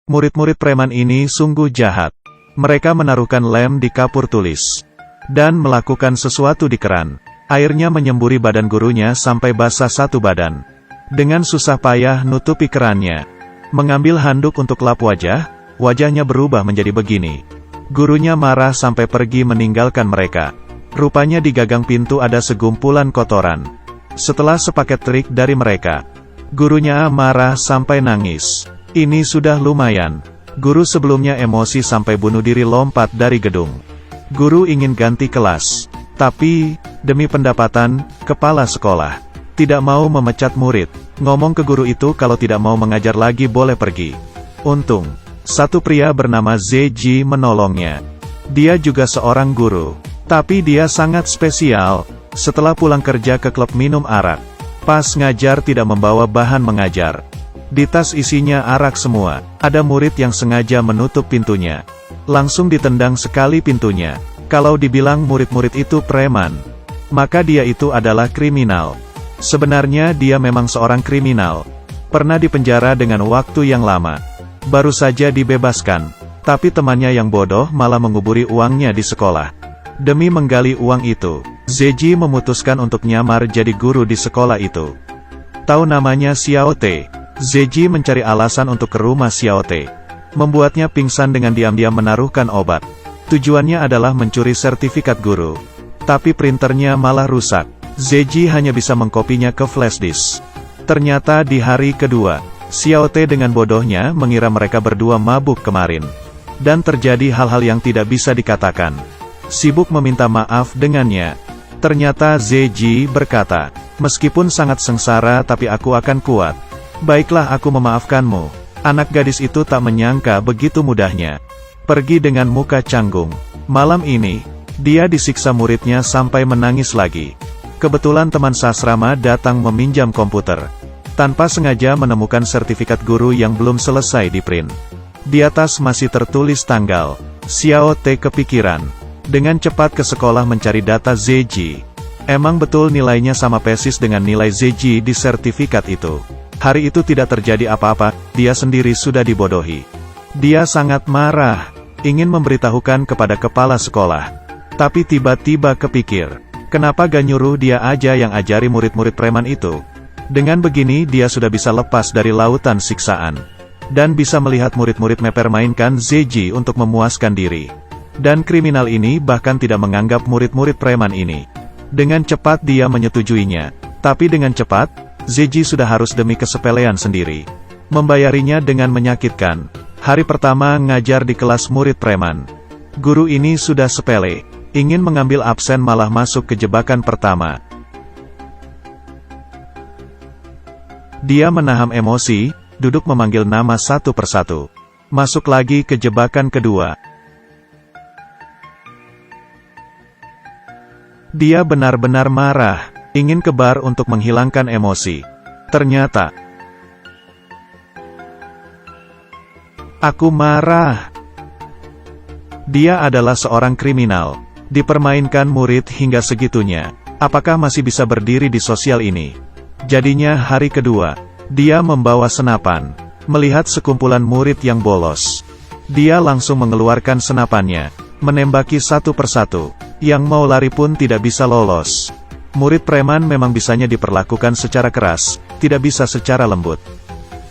Murid-murid preman ini sungguh jahat. Mereka menaruhkan lem di kapur tulis. Dan melakukan sesuatu di keran. Airnya menyemburi badan gurunya sampai basah satu badan. Dengan susah payah nutupi kerannya. Mengambil handuk untuk lap wajah, wajahnya berubah menjadi begini. Gurunya marah sampai pergi meninggalkan mereka. Rupanya di gagang pintu ada segumpulan kotoran. Setelah sepaket trik dari mereka, gurunya marah sampai nangis. Ini sudah lumayan. Guru sebelumnya emosi sampai bunuh diri lompat dari gedung. Guru ingin ganti kelas. Tapi, demi pendapatan, kepala sekolah tidak mau memecat murid. Ngomong ke guru itu kalau tidak mau mengajar lagi boleh pergi. Untung, satu pria bernama ZJ menolongnya. Dia juga seorang guru. Tapi dia sangat spesial. Setelah pulang kerja ke klub minum arak. Pas ngajar tidak membawa bahan mengajar. Di tas isinya arak semua. Ada murid yang sengaja menutup pintunya. Langsung ditendang sekali pintunya. Kalau dibilang murid-murid itu preman, maka dia itu adalah kriminal. Sebenarnya dia memang seorang kriminal. Pernah dipenjara dengan waktu yang lama. Baru saja dibebaskan. Tapi temannya yang bodoh malah menguburi uangnya di sekolah. Demi menggali uang itu, ZJ memutuskan untuk nyamar jadi guru di sekolah itu. Tahu namanya Xiao Te. ZJ mencari alasan untuk ke rumah Xiao Te. Membuatnya pingsan dengan diam-diam menaruhkan obat. Tujuannya adalah mencuri sertifikat guru. Tapi printernya malah rusak. ZJ hanya bisa mengkopinya ke flash disk. Ternyata di hari kedua, Xiao Te dengan bodohnya mengira mereka berdua mabuk kemarin. Dan terjadi hal-hal yang tidak bisa dikatakan. Sibuk meminta maaf dengannya. Ternyata ZJ berkata, meskipun sangat sengsara tapi aku akan kuat. Baiklah aku memaafkanmu. Anak gadis itu tak menyangka begitu mudahnya. Pergi dengan muka canggung. Malam ini, dia disiksa muridnya sampai menangis lagi. Kebetulan teman sasrama datang meminjam komputer. Tanpa sengaja menemukan sertifikat guru yang belum selesai di-print. Di atas masih tertulis tanggal. Xiao Te kepikiran. Dengan cepat ke sekolah mencari data ZJ. Emang betul nilainya sama persis dengan nilai ZJ di sertifikat itu. Hari itu tidak terjadi apa-apa, dia sendiri sudah dibodohi. Dia sangat marah, ingin memberitahukan kepada kepala sekolah. Tapi tiba-tiba kepikir, kenapa gak nyuruh dia aja yang ajari murid-murid preman itu? Dengan begini dia sudah bisa lepas dari lautan siksaan. Dan bisa melihat murid-murid mempermainkan ZJ untuk memuaskan diri. Dan kriminal ini bahkan tidak menganggap murid-murid preman ini. Dengan cepat dia menyetujuinya. Tapi dengan cepat, ZJ sudah harus demi kesepelean sendiri. Membayarinya dengan menyakitkan. Hari pertama ngajar di kelas murid preman. Guru ini sudah sepele. Ingin mengambil absen malah masuk ke jebakan pertama. Dia menahan emosi, duduk memanggil nama satu persatu. Masuk lagi ke jebakan kedua. Dia benar-benar marah. Ingin ke bar untuk menghilangkan emosi. Ternyata, aku marah. Dia adalah seorang kriminal. Dipermainkan murid hingga segitunya. Apakah masih bisa berdiri di sosial ini? Jadinya hari kedua, dia membawa senapan. Melihat sekumpulan murid yang bolos. Dia langsung mengeluarkan senapannya. Menembaki satu persatu. Yang mau lari pun tidak bisa lolos. Murid preman memang bisanya diperlakukan secara keras, tidak bisa secara lembut.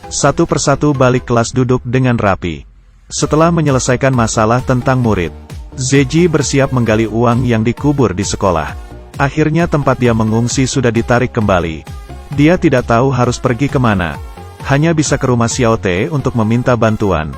Satu persatu balik kelas duduk dengan rapi. Setelah menyelesaikan masalah tentang murid, ZJ bersiap menggali uang yang dikubur di sekolah. Akhirnya tempat dia mengungsi sudah ditarik kembali. Dia tidak tahu harus pergi kemana. Hanya bisa ke rumah Xiao Te untuk meminta bantuan.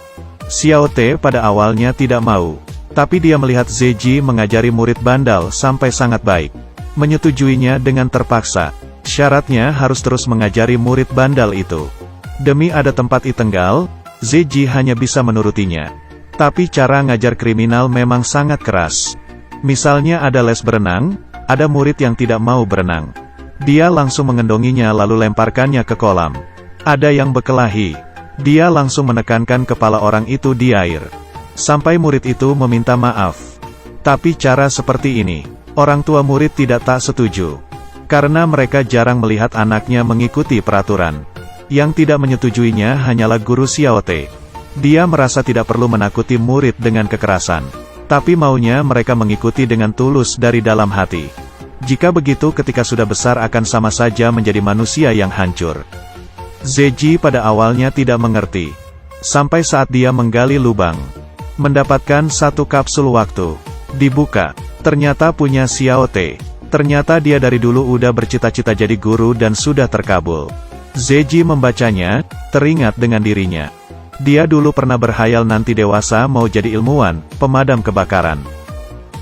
Xiao Te pada awalnya tidak mau. Tapi dia melihat ZJ mengajari murid bandal sampai sangat baik. Menyetujuinya dengan terpaksa. Syaratnya harus terus mengajari murid bandal itu. Demi ada tempat itenggal, ZJ hanya bisa menurutinya. Tapi cara ngajar kriminal memang sangat keras. Misalnya ada les berenang, ada murid yang tidak mau berenang. Dia langsung mengendonginya lalu lemparkannya ke kolam. Ada yang berkelahi. Dia langsung menekankan kepala orang itu di air. Sampai murid itu meminta maaf. Tapi cara seperti ini, orang tua murid tak setuju. Karena mereka jarang melihat anaknya mengikuti peraturan. Yang tidak menyetujuinya hanyalah guru Xiao Te. Dia merasa tidak perlu menakuti murid dengan kekerasan. Tapi maunya mereka mengikuti dengan tulus dari dalam hati. Jika begitu ketika sudah besar akan sama saja menjadi manusia yang hancur. Zeji pada awalnya tidak mengerti. Sampai saat dia menggali lubang. Mendapatkan satu kapsul waktu. Dibuka. Ternyata punya Xiao Te. Ternyata dia dari dulu udah bercita-cita jadi guru dan sudah terkabul. Zeji membacanya, teringat dengan dirinya. Dia dulu pernah berhayal nanti dewasa mau jadi ilmuwan, pemadam kebakaran.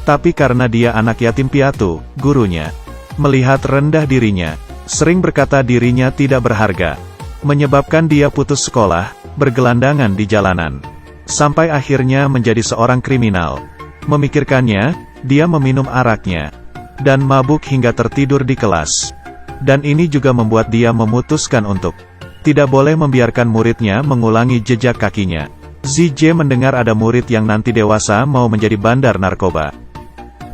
Tapi karena dia anak yatim piatu, gurunya melihat rendah dirinya, sering berkata dirinya tidak berharga, menyebabkan dia putus sekolah, bergelandangan di jalanan. Sampai akhirnya menjadi seorang kriminal. Memikirkannya, dia meminum araknya, dan mabuk hingga tertidur di kelas. Dan ini juga membuat dia memutuskan untuk tidak boleh membiarkan muridnya mengulangi jejak kakinya. Zije mendengar ada murid yang nanti dewasa mau menjadi bandar narkoba.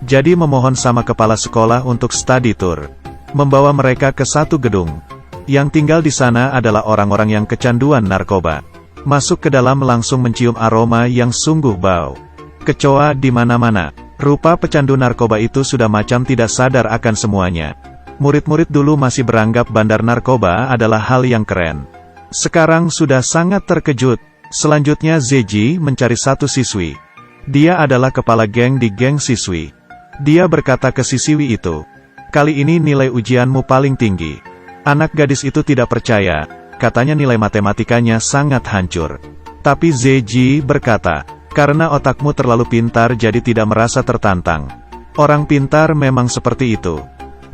Jadi memohon sama kepala sekolah untuk study tour. Membawa mereka ke satu gedung. Yang tinggal di sana adalah orang-orang yang kecanduan narkoba. Masuk ke dalam langsung mencium aroma yang sungguh bau. Kecoa di mana-mana. Rupa pecandu narkoba itu sudah macam tidak sadar akan semuanya. Murid-murid dulu masih beranggap bandar narkoba adalah hal yang keren. Sekarang sudah sangat terkejut. Selanjutnya Zeji mencari satu siswi. Dia adalah kepala geng di geng siswi. Dia berkata ke siswi itu, "Kali ini nilai ujianmu paling tinggi." Anak gadis itu tidak percaya, katanya nilai matematikanya sangat hancur. Tapi Zeji berkata, "Karena otakmu terlalu pintar jadi tidak merasa tertantang. Orang pintar memang seperti itu."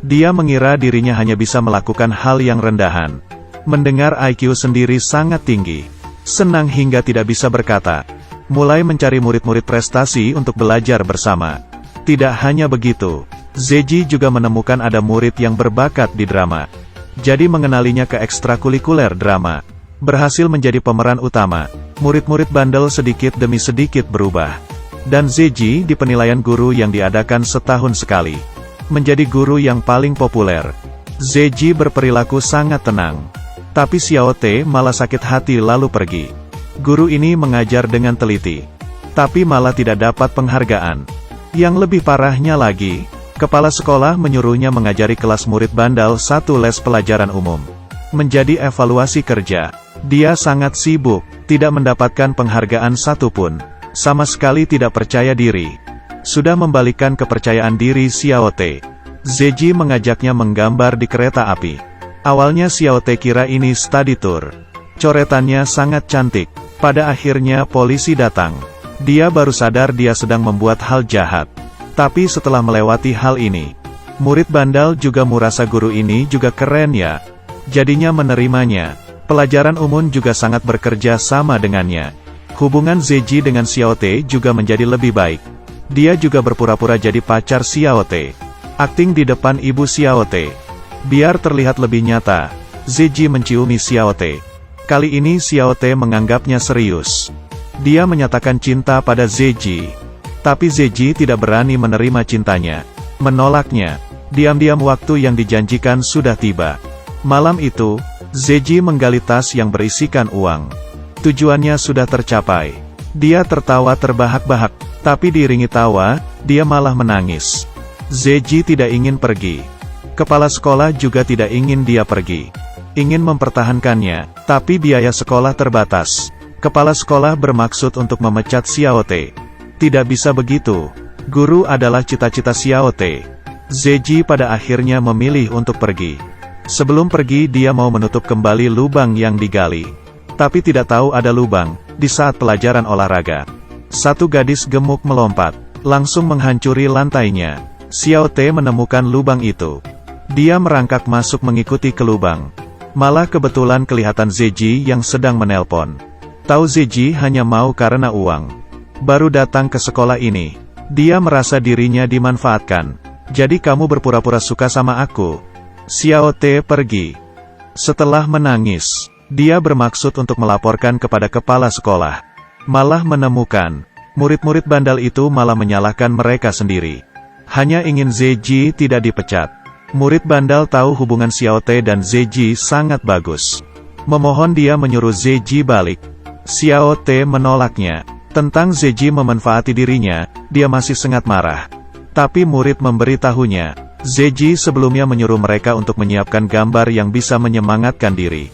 Dia mengira dirinya hanya bisa melakukan hal yang rendahan. Mendengar IQ sendiri sangat tinggi. Senang hingga tidak bisa berkata. Mulai mencari murid-murid prestasi untuk belajar bersama. Tidak hanya begitu, Zeji juga menemukan ada murid yang berbakat di drama. Jadi mengenalinya ke ekstrakurikuler drama. Berhasil menjadi pemeran utama. Murid-murid bandel sedikit demi sedikit berubah. Dan Zeji di penilaian guru yang diadakan setahun sekali. Menjadi guru yang paling populer. Zeji berperilaku sangat tenang. Tapi Xiao Te malah sakit hati lalu pergi. Guru ini mengajar dengan teliti. Tapi malah tidak dapat penghargaan. Yang lebih parahnya lagi, kepala sekolah menyuruhnya mengajari kelas murid bandel satu les pelajaran umum. Menjadi evaluasi kerja. Dia sangat sibuk, tidak mendapatkan penghargaan satupun. Sama sekali tidak percaya diri. Sudah membalikkan kepercayaan diri Xiao Te. Zeji mengajaknya menggambar di kereta api. Awalnya Xiao Te kira ini study tour. Coretannya sangat cantik. Pada akhirnya polisi datang. Dia baru sadar dia sedang membuat hal jahat. Tapi setelah melewati hal ini, murid bandel juga merasa guru ini juga keren ya. Jadinya menerimanya. Pelajaran umum juga sangat bekerja sama dengannya. Hubungan Zeji dengan Xiao Te juga menjadi lebih baik. Dia juga berpura-pura jadi pacar Xiao Te. Akting di depan ibu Xiao Te. Biar terlihat lebih nyata, Zeji menciumi Xiao Te. Kali ini Xiao Te menganggapnya serius. Dia menyatakan cinta pada Zeji. Tapi Zeji tidak berani menerima cintanya. Menolaknya. Diam-diam waktu yang dijanjikan sudah tiba. Malam itu, Zeji menggali tas yang berisikan uang. Tujuannya sudah tercapai. Dia tertawa terbahak-bahak. Tapi diiringi tawa, dia malah menangis. Zeji tidak ingin pergi. Kepala sekolah juga tidak ingin dia pergi. Ingin mempertahankannya, tapi biaya sekolah terbatas. Kepala sekolah bermaksud untuk memecat Xiao Te. Tidak bisa begitu. Guru adalah cita-cita Xiao Te. Zeji pada akhirnya memilih untuk pergi. Sebelum pergi dia mau menutup kembali lubang yang digali. Tapi tidak tahu ada lubang, di saat pelajaran olahraga. Satu gadis gemuk melompat, langsung menghancuri lantainya. Xiao Te menemukan lubang itu. Dia merangkak masuk mengikuti ke lubang. Malah kebetulan kelihatan Zeji yang sedang menelpon. Tahu Zeji hanya mau karena uang. Baru datang ke sekolah ini. Dia merasa dirinya dimanfaatkan. Jadi kamu berpura-pura suka sama aku. Xiao Te pergi. Setelah menangis, dia bermaksud untuk melaporkan kepada kepala sekolah. Malah menemukan, murid-murid bandel itu malah menyalahkan mereka sendiri. Hanya ingin Zeji tidak dipecat. Murid bandel tahu hubungan Xiao Te dan Zeji sangat bagus. Memohon dia menyuruh Zeji balik. Xiao Te menolaknya. Tentang Zeji memanfaati dirinya, dia masih sangat marah. Tapi murid memberitahunya, Zeji sebelumnya menyuruh mereka untuk menyiapkan gambar yang bisa menyemangatkan diri.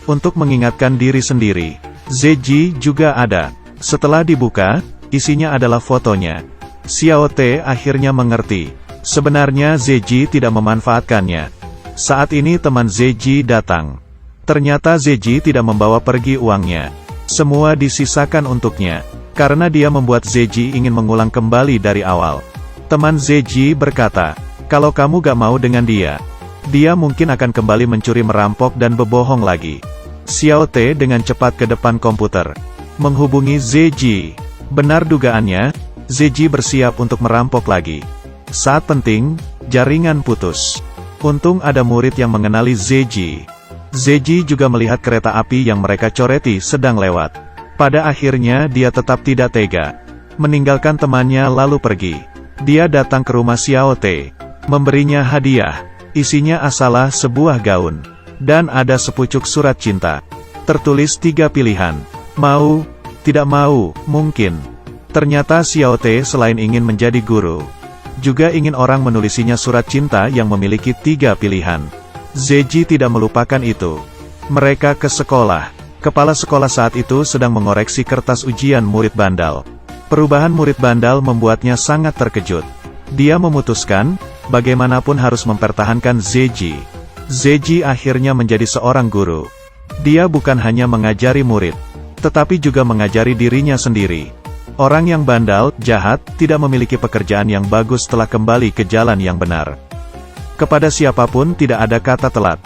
Untuk mengingatkan diri sendiri, Zeji juga ada. Setelah dibuka, isinya adalah fotonya. Xiao Te akhirnya mengerti. Sebenarnya Zeji tidak memanfaatkannya. Saat ini teman Zeji datang. Ternyata Zeji tidak membawa pergi uangnya. Semua disisakan untuknya, karena dia membuat Zeji ingin mengulang kembali dari awal. Teman Zeji berkata, kalau kamu gak mau dengan dia mungkin akan kembali mencuri, merampok dan berbohong lagi. Xiao Te dengan cepat ke depan komputer, menghubungi Zeji. Benar dugaannya, Zeji bersiap untuk merampok lagi. Saat penting, jaringan putus. Untung ada murid yang mengenali Zeji. Zeji juga melihat kereta api yang mereka coreti sedang lewat. Pada akhirnya dia tetap tidak tega. Meninggalkan temannya lalu pergi. Dia datang ke rumah Xiao Te, memberinya hadiah. Isinya asalah sebuah gaun. Dan ada sepucuk surat cinta. Tertulis 3 pilihan. Mau, tidak mau, mungkin. Ternyata Xiao Te selain ingin menjadi guru, juga ingin orang menulisinya surat cinta yang memiliki 3 pilihan. Zeji tidak melupakan itu. Mereka ke sekolah. Kepala sekolah saat itu sedang mengoreksi kertas ujian murid bandal. Perubahan murid bandal membuatnya sangat terkejut. Dia memutuskan, bagaimanapun harus mempertahankan Zeji. Zeji akhirnya menjadi seorang guru. Dia bukan hanya mengajari murid, tetapi juga mengajari dirinya sendiri. Orang yang bandal, jahat, tidak memiliki pekerjaan yang bagus setelah kembali ke jalan yang benar. Kepada siapapun tidak ada kata telat.